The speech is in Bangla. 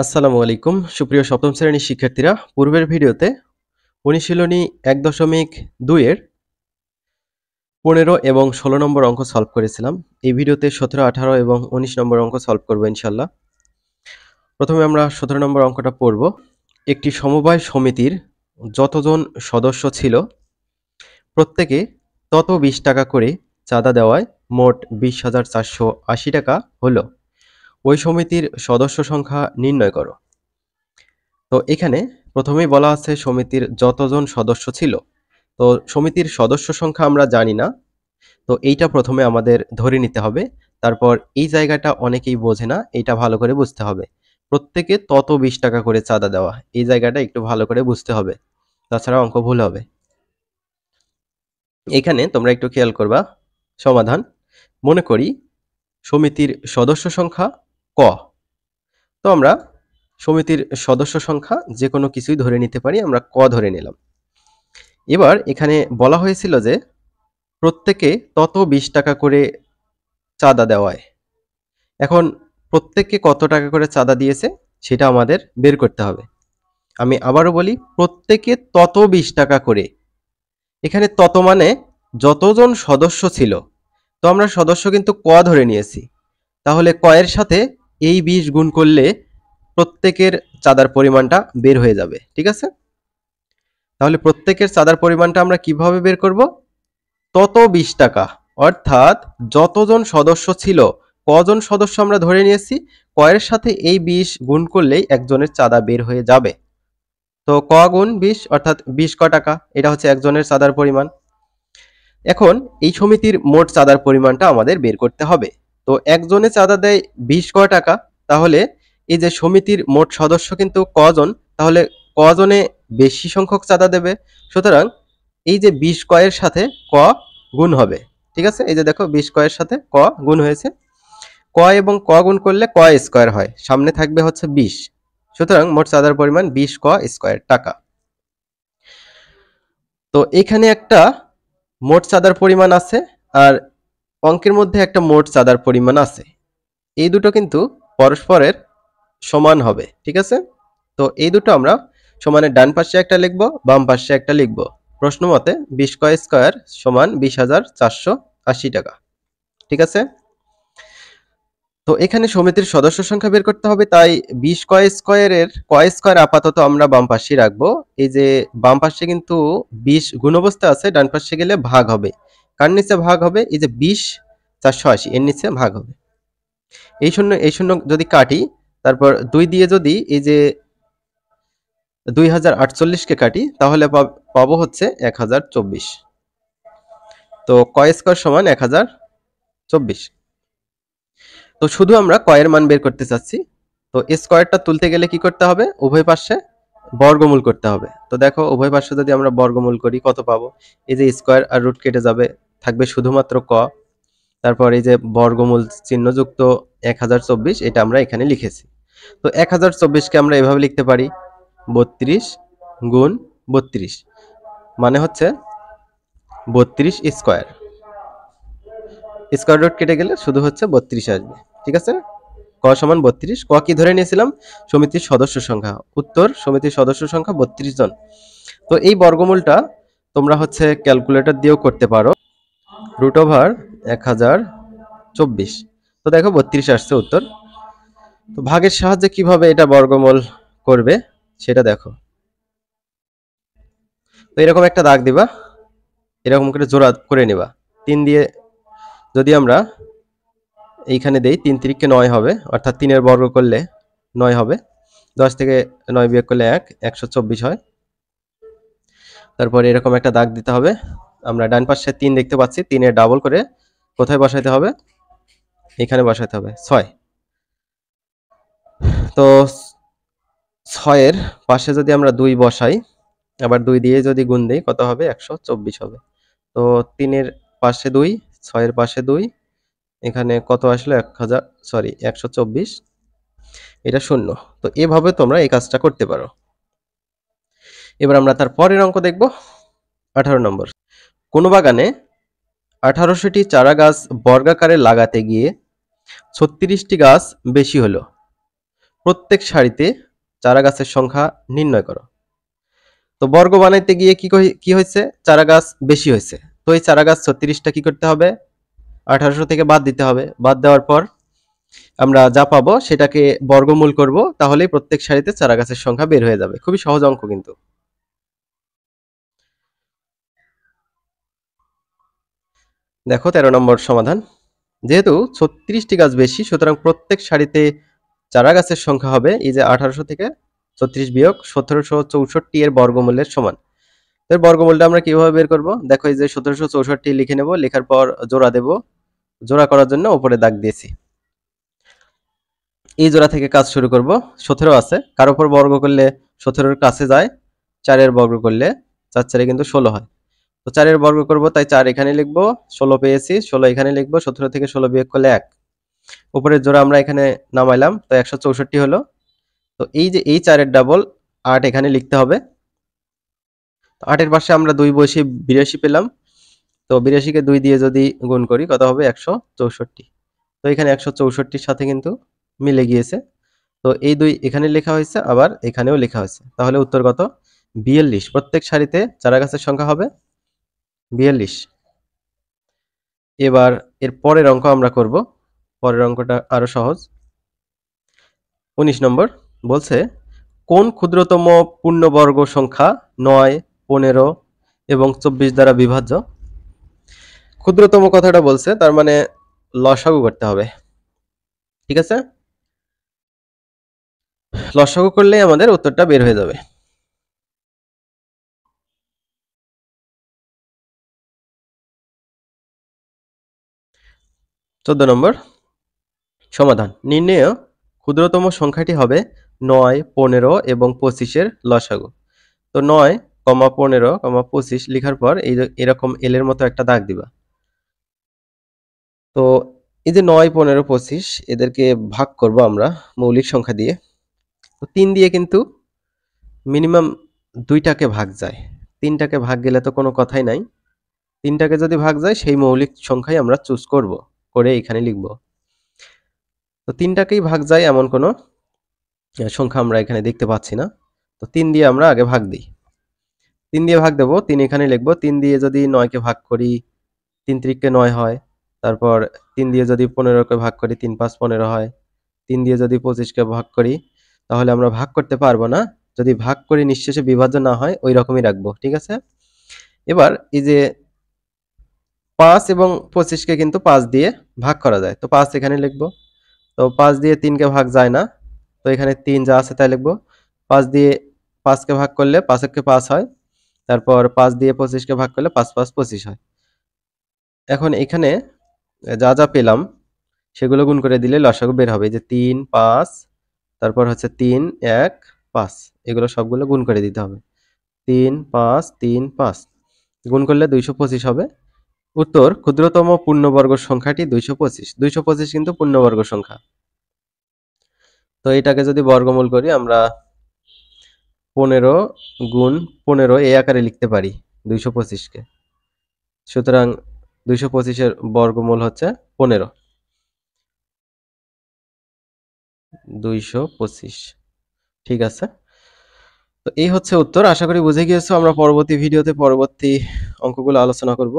আসসালামু আলাইকুম সুপ্রিয় সপ্তম শ্রেণীর শিক্ষার্থীরা। পূর্বের ভিডিওতে অনুশীলনী ১.২ এর ১৫ এবং ১৬ নম্বর অঙ্ক সলভ করেছিলাম। এই ভিডিওতে ১৭, ১৮ এবং ১৯ নম্বর অঙ্ক সলভ করব ইনশাল্লাহ। প্রথমে আমরা ১৭ নম্বর অঙ্কটা পড়ব। একটি সমবায় সমিতির যতজন সদস্য ছিল প্রত্যেকে তত ২০ টাকা করে চাঁদা দেওয়ায় মোট ২০,৪৮০ টাকা হলো। ওই সমিতির সদস্য সংখ্যা নির্ণয় করো। তো এখানে প্রথমেই বলা আছে সমিতির যতজন সদস্য ছিল। তো সমিতির সদস্য সংখ্যা আমরা জানি না, তো এইটা প্রথমে আমাদের ধরে নিতে হবে। তারপর এই জায়গাটা অনেকেই বোঝে না, এইটা ভালো করে বুঝতে হবে। প্রত্যেকে তত ২০ টাকা করে চাঁদা দেওয়া, এই জায়গাটা একটু ভালো করে বুঝতে হবে, তাছাড়া অঙ্ক ভুল হবে। এখানে তোমরা একটু খেয়াল করবা। সমাধান: মনে করি সমিতির সদস্য সংখ্যা ক। তো আমরা সমিতির সদস্য সংখ্যা যে কোনো কিছুই ধরে নিতে পারি, আমরা ক ধরে নিলাম। এবার এখানে বলা হয়েছিল যে প্রত্যেকে তত ২০ টাকা করে চাঁদা দেওয়ায়। এখন প্রত্যেককে কত টাকা করে চাঁদা দিয়েছে সেটা আমাদের বের করতে হবে। আমি আবারও বলি, প্রত্যেকে তত ২০ টাকা করে। এখানে তত মানে যতজন সদস্য ছিল। তো আমরা সদস্য কিন্তু ক ধরে নিয়েছি, তাহলে ক এর সাথে এই ২০ গুণ করলে প্রত্যেকের চাঁদার পরিমাণটা বের হয়ে যাবে। ঠিক আছে, তাহলে প্রত্যেকের চাঁদার পরিমাণটা আমরা কিভাবে বের করব? তত ২০ টাকা, অর্থাৎ যতজন সদস্য ছিল, কজন সদস্য আমরা ধরে নিয়েছি, ক এর সাথে এই ২০ গুণ করলেই একজনের চাঁদা বের হয়ে যাবে। তো ক গুণ ২০ অর্থাৎ ২০ ক টাকা, এটা হচ্ছে একজনের চাঁদার পরিমাণ। এখন এই সমিতির মোট চাঁদার পরিমাণটা আমাদের বের করতে হবে। তো একজনে চাঁদা দেয় ২০ ক টাকা, তাহলে এই যে সমিতির মোট সদস্য কিন্তু কজন, তাহলে কজনে বেশি সংখ্যক চাঁদা দেবে। সুতরাং এই যে ২০ ক এর সাথে ক গুণ হবে। ঠিক আছে, এই যে দেখো ২০ ক এর সাথে ক গুণ হয়েছে। ক এবং ক গুণ করলে ক স্কয়ার হয়, সামনে থাকবে হচ্ছে ২০। সুতরাং মোট চাঁদার পরিমাণ ২০ ক স্কয়ার টাকা। তো এখানে একটা মোট চাঁদার পরিমাণ আছে, আর অঙ্কের মধ্যে একটা মোট চাঁদার পরিমাণ আছে। এই দুটো কিন্তু পরস্পরের সমান হবে। ঠিক আছে, তো এই দুটো আমরা সমানের ডান পাশে একটা লিখবো, বাম পাশে একটা লিখবো। প্রশ্ন মতে ২০ ক স্কয়ার সমান ২০,৪৮০ টাকা। ঠিক আছে, তো এখানে সমিতির সদস্য সংখ্যা বের করতে হবে, তাই ২০ ক স্কয়ারের ক স্কয়ার আপাতত আমরা বাম পাশে রাখবো। এই যে বাম পাশে কিন্তু ২০ গুণ অবস্থা আছে, ডান পাশে গেলে ভাগ হবে। কার নিচে ভাগ হবে? এই যে ২০,৪৮০ এর নিচে ভাগ হবে। এই শূন্য যদি কাটি, তারপর ২ দিয়ে যদি এই যে ২০৪৮ কে কাটি, তাহলে পাবো হচ্ছে ১০২৪। তো ক স্কয়ার সমান ১০২৪। তো শুধু আমরা ক এর মান বের করতে চাচ্ছি। তো স্কয়ারটা তুলতে গেলে কি করতে হবে? উভয় পাশে বর্গমূল করতে হবে। তো দেখো উভয় পাশে যদি আমরা বর্গমূল করি কত পাবো? এই যে স্কয়ার আর রুট কেটে যাবে, থাকবে শুধুমাত্র ক। তারপর এই যে বর্গমূল চিহ্নযুক্ত ১০২৪, এটা আমরা এখানে লিখেছি। তো ১০২৪ কে আমরা এভাবে লিখতে পারি ৩২ গুণ ৩২, মানে হচ্ছে ৩২ স্কয়ার। স্কয়ার রুট কেটে গেলে শুধু হচ্ছে ৩২ আসবে। ঠিক আছে, ক সমান ৩২। ক কি ধরে নিয়েছিলাম? সমিতির সদস্য সংখ্যা। উত্তর, সমিতির সদস্য সংখ্যা ৩২ জন। তো এই বর্গমূলটা তোমরা হচ্ছে ক্যালকুলেটর দিয়েও করতে পারো। Root over ১০২৪। তো দেখো ৩২ আসছে উত্তর। তো ভাগের সাহায্যে কিভাবে এটা বর্গমূল করবে সেটা দেখো। তো এরকম একটা দাগ দিবা, এরকম করে জোড়া করে নিবা। ৩ দিয়ে যদি আমরা এইখানে দেই, ৩ তিরিকে ৯ হবে, অর্থাৎ ৩ এর বর্গ করলে ৯ হবে। ১০ থেকে ৯ বিয়োগ করলে ১, ১২৪ হয়। তারপরে এরকম একটা দাগ দিতে হবে। আমরা ডান পাশে ৩ দেখতে পাচ্ছি, ৩ এর ডাবল করে কোথায় বসাইতে হবে? এখানে বসাইতে হবে ৬। তো ৬ এর পাশে যদি আমরা ২ বসাই, আবার ২ দিয়ে যদি গুণ দেই, কত হবে? ১২৪ হবে। তো ৩ এর পাশে ২, ৬ এর পাশে ২, এখানে কত আসলে ১২৪, এটা ০। তো এভাবে তোমরা এই কাজটা করতে পারো। এবার আমরা তার পরের অঙ্ক দেখব, ১৮ নম্বর। কোন বাগানে ১৮০০টি চারা গাছ বর্গাকারে লাগাতে গিয়ে ৩৬টি গাছ বেশি হলো। প্রত্যেক সারিতে চারা গাছের সংখ্যা নির্ণয় করো। তো বর্গ বানাইতে গিয়ে কি হয়েছে, চারা গাছ বেশি হয়েছে। তো এই চারা গাছ 36টা কি করতে হবে, 1800 থেকে বাদ দিতে হবে। বাদ দেওয়ার পর আমরা যা পাবো সেটাকে বর্গমূল করব, তাহলেই প্রত্যেক সারিতে চারা গাছের সংখ্যা বের হয়ে যাবে। খুবই সহজ অঙ্ক কিন্তু। দেখো 13 নম্বর সমাধান। যেহেতু 36টি গাছ বেশি, সুতরাং প্রত্যেক সারিতে চারা গাছের সংখ্যা হবে এই যে 1800 থেকে 36 বিয়োগ 1764 এর বর্গমূলের সমান। এর বর্গমূলটা আমরা কিভাবে বের করব? দেখো এই যে 1764 লিখে নেব, লেখার পর জোড়া দেব। জোড়া করার জন্য উপরে দাগ দিয়েছি। এই জোড়া থেকে কাজ শুরু করব। 17 আছে, কার উপর বর্গ করলে 17 এর কাছে যায়, 4 এর বর্গ করলে 4 4 কিন্তু 16 হয়। তো 4 এর বর্গ করব, তাই 4 এখানে লিখব, 16 পেয়েছি, 16 এখানে লিখব, 17 থেকে 16 বিয়োগ করলে 1। উপরের জোড়া আমরা এখানে নামাইলাম, তো 164 হলো। তো এই যে এই 4 এর ডাবল 8 এখানে লিখতে হবে। তো 8 এর পাশে আমরা 2 বসিয়ে 82 পেলাম। তো 82 কে 2 দিয়ে যদি গুণ করি কত হবে, 164। তো এখানে 164 সাথে কিন্তু মিলে গিয়েছে। তো এই 2 এখানে লেখা হয়েছে, আবার এখানেও লেখা হয়েছে। তাহলে উত্তর কত, 42। প্রত্যেক সারিতে চারা গাছের সংখ্যা হবে 42। এবার এর পরের অঙ্ক আমরা করব। পরের অঙ্কটা আরো সহজ। 19 নম্বর বলছে, কোন ক্ষুদ্রতম পূর্ণবর্গ সংখ্যা 9, 15 এবং 24 দ্বারা বিভাজ্য? ক্ষুদ্রতম কথাটা বলছে, তার মানে লসাগু করতে হবে। ঠিক আছে, লসাগু করলেই আমাদের উত্তরটা বের হয়ে যাবে। 14 নম্বর সমাধান। নির্ণেয় ক্ষুদ্রতম সংখ্যাটি হবে 9, 15 এবং 25 এর লসাগু। তো 9, 15, 25 লিখার পর এই যে এরকম এল এর মতো একটা দাগ দিবা। তো এই যে 9, 15, 25 এদেরকে ভাগ করব আমরা মৌলিক সংখ্যা দিয়ে। তো 3 দিয়ে কিন্তু মিনিমাম 2টাকে ভাগ যায়। 3টাকে ভাগ গেলে তো কোনো কথাই নাই। 3টাকে যদি ভাগ যায় সেই মৌলিক সংখ্যাই আমরা চুজ করব, করে এখানে লিখব। তো 3টাকেই ভাগ যায় এমন কোনো সংখ্যা আমরা এখানে দেখতে পাচ্ছি না। তো 3 দিয়ে আমরা আগে ভাগ দিই। 3 দিয়ে ভাগ দেব, 3 এখানে লিখব। 3 দিয়ে যদি 9 কে ভাগ করি, 3 3 9 হয়। তারপর 3 দিয়ে যদি 15 কে ভাগ করি, 3 5 15 হয়। 3 দিয়ে যদি 25 কে ভাগ করি, তাহলে আমরা ভাগ করতে পারবো না। যদি ভাগ করি নিঃশেষে বিভাজ্য না হয়, ওই রকমই রাখবো। ঠিক আছে? এবার এই যে 5 এবং 25 কে কিন্তু 5 দিয়ে ভাগ করা যায়। তো 5 এখানে লিখব। তো 5 দিয়ে 3 কে ভাগ যায় না। তো এখানে 3 যা আছে তাই লিখব। 5 দিয়ে 5 কে ভাগ করলে 5 একে 5 হয়। তারপর 5 দিয়ে 25 কে ভাগ করলে 5 5 25 হয়। এখন এখানে যা যা পেলাম সেগুলো গুণ করে দিলে লসাগু বের হবে। এই যে 3, 5, তারপর হচ্ছে 3, 1, 5, এগুলো সবগুলো গুণ করে দিতে হবে। 3, 5, 3, 5 গুণ করলে 225 হবে। উত্তর, ক্ষুদ্রতম পূর্ণবর্গ সংখ্যাটি 225। 225 কিন্তু পূর্ণবর্গ সংখ্যা। তো এটাকে যদি বর্গমূল করি আমরা 15 গুণ 15 এই আকারে লিখতে পারি 225 কে। সুতরাং 225 এর বর্গমূল হচ্ছে 15। 225। ঠিক আছে। তো এই হচ্ছে উত্তর। আশা করি বুঝে গিয়েছো। আমরা পরবর্তী ভিডিওতে পরবর্তী অঙ্কগুলো আলোচনা করব।